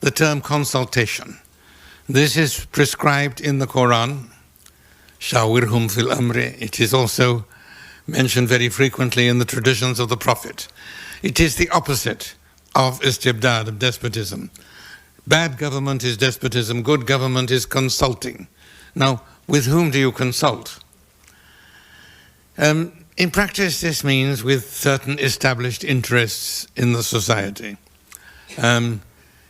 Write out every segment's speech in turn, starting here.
the term consultation. This is prescribed in the Quran, shawirhum fil amri. It is also mentioned very frequently in the traditions of the Prophet. It is the opposite of istibdad, of despotism. Bad government is despotism, good government is consulting. Now, with whom do you consult? In practice, this means with certain established interests in the society.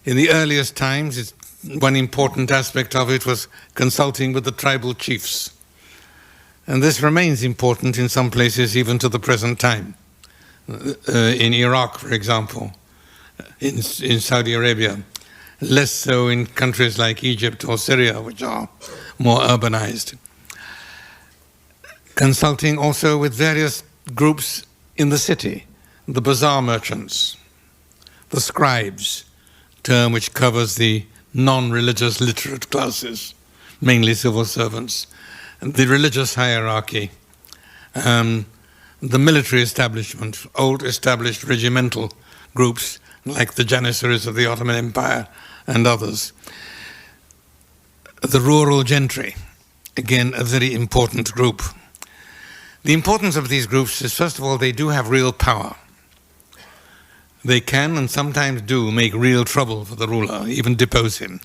In the earliest times, one important aspect of it was consulting with the tribal chiefs. And this remains important in some places even to the present time. In Iraq, for example, in Saudi Arabia, less so in countries like Egypt or Syria, which are more urbanized. Consulting also with various groups in the city, the bazaar merchants, the scribes, term which covers the non-religious literate classes, mainly civil servants, the religious hierarchy, the military establishment, old established regimental groups like the Janissaries of the Ottoman Empire and others. The rural gentry, again a very important group. The importance of these groups is, first of all, they do have real power. They can and sometimes do make real trouble for the ruler, even depose him.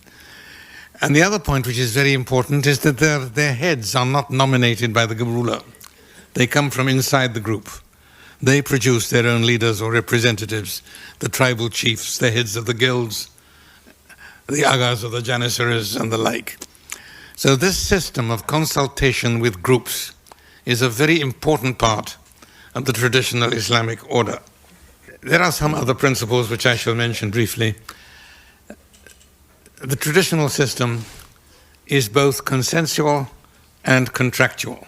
And the other point which is very important is that their heads are not nominated by the ruler. They come from inside the group. They produce their own leaders or representatives, the tribal chiefs, the heads of the guilds, the agas of the Janissaries and the like. So this system of consultation with groups is a very important part of the traditional Islamic order. There are some other principles which I shall mention briefly. The traditional system is both consensual and contractual.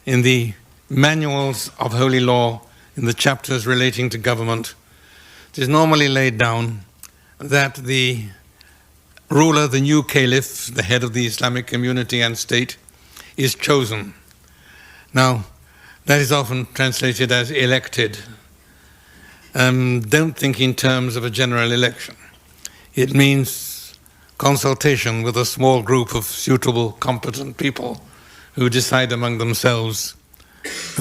In the manuals of holy law, in the chapters relating to government, it is normally laid down that the ruler, the new caliph, the head of the Islamic community and state, is chosen. Now, that is often translated as elected. Don't think in terms of a general election. It means consultation with a small group of suitable, competent people who decide among themselves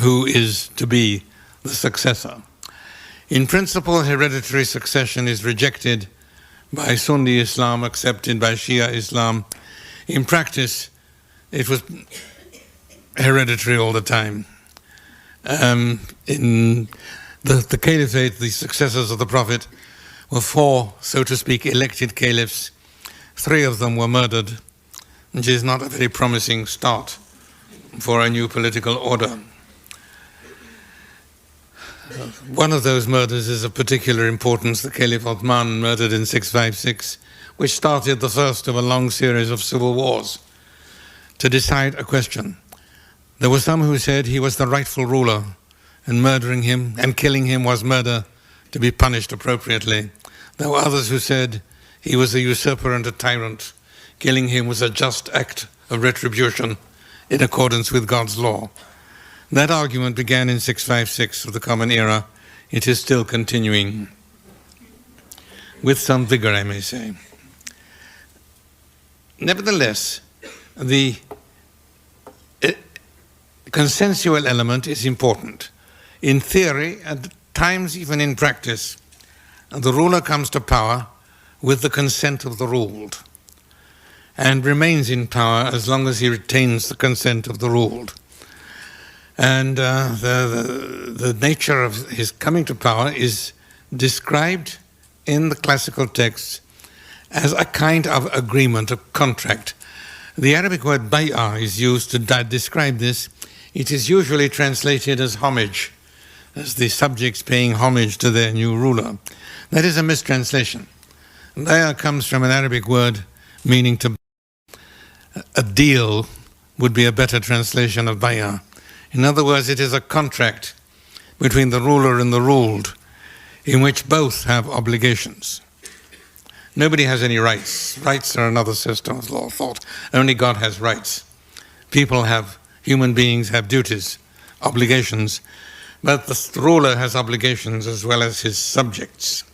who is to be the successor. In principle, hereditary succession is rejected by Sunni Islam, accepted by Shia Islam. In practice, it was hereditary all the time. In the caliphate, the successors of the Prophet, were four, so to speak, elected caliphs. Three of them were murdered, which is not a very promising start for a new political order. One of those murders is of particular importance, the Caliph Uthman, murdered in 656, which started the first of a long series of civil wars to decide a question. There were some who said he was the rightful ruler, and murdering him and killing him was murder to be punished appropriately. There were others who said he was a usurper and a tyrant. Killing him was a just act of retribution in accordance with God's law. That argument began in 656 of the Common Era. It is still continuing, with some vigor, I may say. Nevertheless, the consensual element is important. In theory, at times even in practice, the ruler comes to power with the consent of the ruled and remains in power as long as he retains the consent of the ruled. And the nature of his coming to power is described in the classical texts as a kind of agreement, a contract. The Arabic word bay'ah is used to describe this. It is usually translated as homage, as the subjects paying homage to their new ruler. That is a mistranslation. Bay'ah comes from an Arabic word meaning to. A deal would be a better translation of bay'ah. In other words, it is a contract between the ruler and the ruled, in which both have obligations. Nobody has any rights. Rights are another system of law thought. Only God has rights. Human beings have duties, obligations, but the ruler has obligations as well as his subjects.